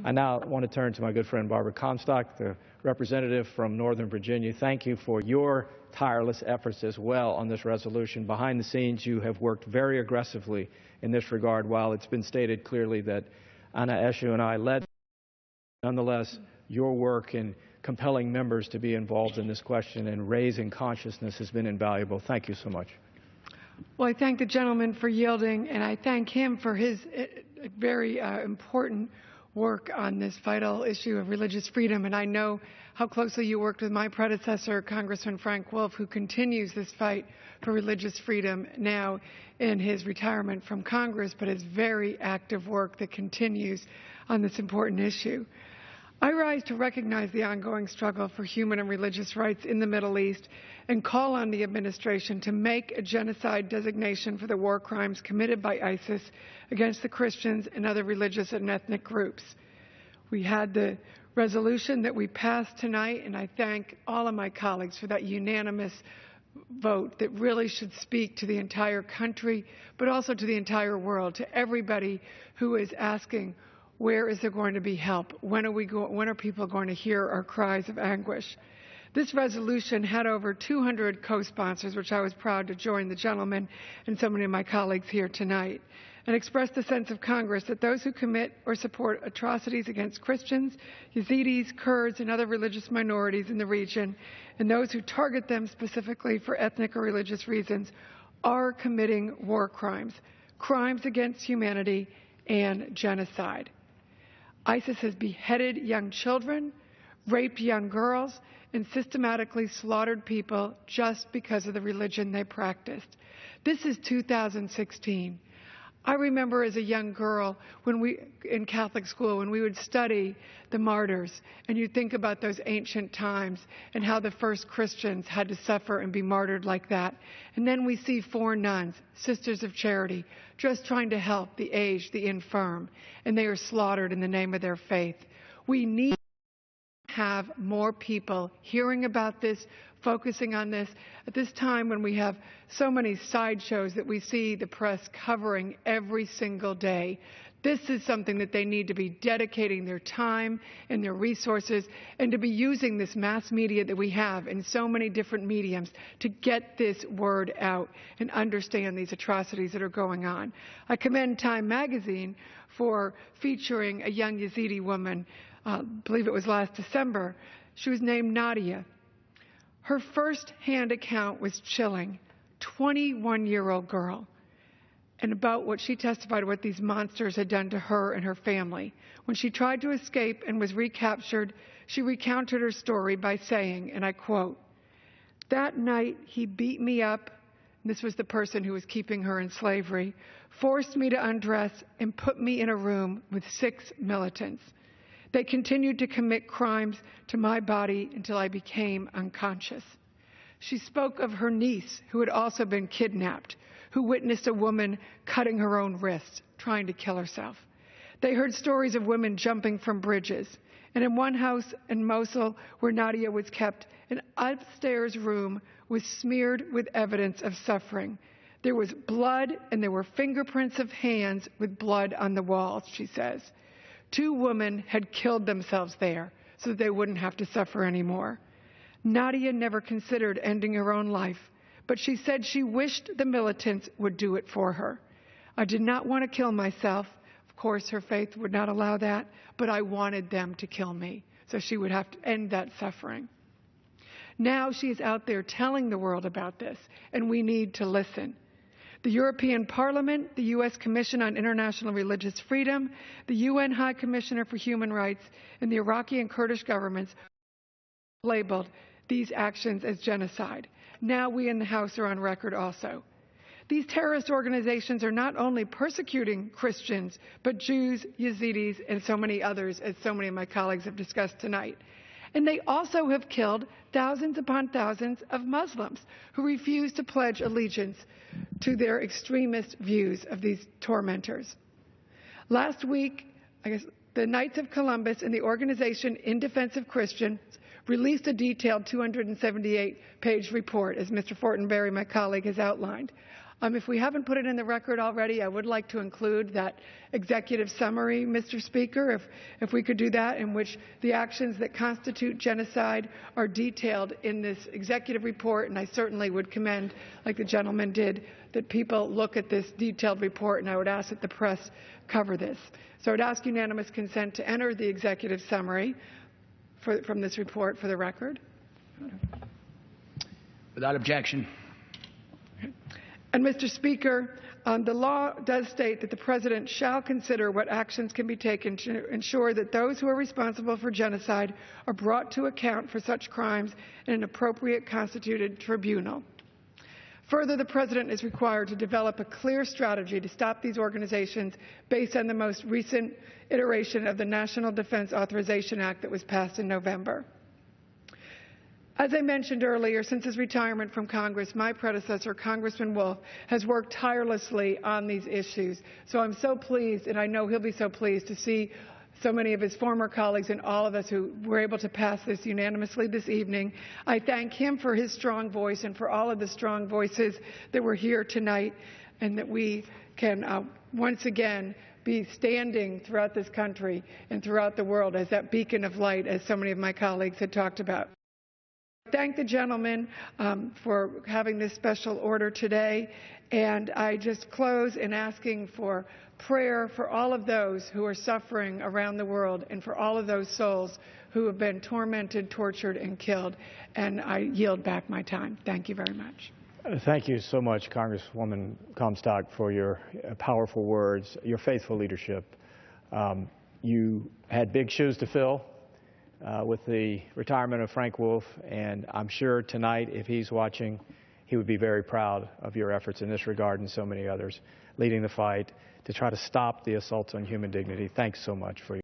I now want to turn to my good friend Barbara Comstock, the representative from Northern Virginia. Thank you for your tireless efforts as well on this resolution. Behind the scenes, you have worked very aggressively in this regard. While it's been stated clearly that Anna Eshoo and I led, nonetheless, your work in compelling members to be involved in this question and raising consciousness has been invaluable. Thank you so much. Well, I thank the gentleman for yielding, and I thank him for his very important work on this vital issue of religious freedom. And I know how closely you worked with my predecessor, Congressman Frank Wolf, who continues this fight for religious freedom now in his retirement from Congress, but his very active work that continues on this important issue. I rise to recognize the ongoing struggle for human and religious rights in the Middle East and call on the administration to make a genocide designation for the war crimes committed by ISIS against the Christians and other religious and ethnic groups. We had the resolution that we passed tonight, and I thank all of my colleagues for that unanimous vote that really should speak to the entire country, but also to the entire world, to everybody who is asking, where is there going to be help? When are people going to hear our cries of anguish? This resolution had over 200 co-sponsors, which I was proud to join the gentleman and so many of my colleagues here tonight, and express the sense of Congress that those who commit or support atrocities against Christians, Yezidis, Kurds, and other religious minorities in the region, and those who target them specifically for ethnic or religious reasons, are committing war crimes, crimes against humanity, and genocide. ISIS has beheaded young children, raped young girls, and systematically slaughtered people just because of the religion they practiced. This is 2016. I remember as a young girl in Catholic school when we would study the martyrs, and you'd think about those ancient times and how the first Christians had to suffer and be martyred like that. And then we see 4 nuns, Sisters of Charity, just trying to help the aged, the infirm, and they are slaughtered in the name of their faith. We need to have more people hearing about this, focusing on this, at this time when we have so many sideshows that we see the press covering every single day. This is something that they need to be dedicating their time and their resources and to be using this mass media that we have in so many different mediums to get this word out and understand these atrocities that are going on. I commend Time magazine for featuring a young Yazidi woman, I believe it was last December. She was named Nadia. Her first-hand account was chilling, 21-year-old girl, and about what she testified what these monsters had done to her and her family. When she tried to escape and was recaptured, she recounted her story by saying, and I quote, "That night he beat me up," and this was the person who was keeping her in slavery, "forced me to undress and put me in a room with 6 militants. They continued to commit crimes to my body until I became unconscious." She spoke of her niece, who had also been kidnapped, who witnessed a woman cutting her own wrist, trying to kill herself. They heard stories of women jumping from bridges. And in one house in Mosul, where Nadia was kept, an upstairs room was smeared with evidence of suffering. There was blood, and there were fingerprints of hands with blood on the walls, she says. 2 women had killed themselves there so that they wouldn't have to suffer anymore. Nadia never considered ending her own life, but she said she wished the militants would do it for her. "I did not want to kill myself." Of course, her faith would not allow that, but I wanted them to kill me, so she would have to end that suffering. Now she is out there telling the world about this, and we need to listen. The European Parliament, the U.S. Commission on International Religious Freedom, the UN High Commissioner for Human Rights, and the Iraqi and Kurdish governments labeled these actions as genocide. Now we in the House are on record also. These terrorist organizations are not only persecuting Christians, but Jews, Yezidis, and so many others, as so many of my colleagues have discussed tonight. And they also have killed thousands upon thousands of Muslims who refuse to pledge allegiance to their extremist views of these tormentors. Last week, the Knights of Columbus and the organization In Defense of Christians released a detailed 278-page report, as Mr. Fortenberry, my colleague, has outlined, If we haven't put it in the record already, I would like to include that executive summary, Mr. Speaker, if we could do that, in which the actions that constitute genocide are detailed in this executive report. And I certainly would commend, like the gentleman did, that people look at this detailed report, and I would ask that the press cover this. So I would ask unanimous consent to enter the executive summary from this report for the record. Without objection. And Mr. Speaker, the law does state that the President shall consider what actions can be taken to ensure that those who are responsible for genocide are brought to account for such crimes in an appropriate constituted tribunal. Further, the President is required to develop a clear strategy to stop these organizations based on the most recent iteration of the National Defense Authorization Act that was passed in November. As I mentioned earlier, since his retirement from Congress, my predecessor, Congressman Wolf, has worked tirelessly on these issues. So I'm so pleased, and I know he'll be so pleased, to see so many of his former colleagues and all of us who were able to pass this unanimously this evening. I thank him for his strong voice and for all of the strong voices that were here tonight, and that we can once again be standing throughout this country and throughout the world as that beacon of light, as so many of my colleagues had talked about. Thank the gentleman for having this special order today, and I just close in asking for prayer for all of those who are suffering around the world and for all of those souls who have been tormented, tortured, and killed. And I yield back my time. Thank you very much. Thank you so much, Congresswoman Comstock, for your powerful words, your faithful leadership. You had big shoes to fill with the retirement of Frank Wolf, and I'm sure tonight, if he's watching, he would be very proud of your efforts in this regard and so many others, leading the fight to try to stop the assaults on human dignity. Thanks so much for your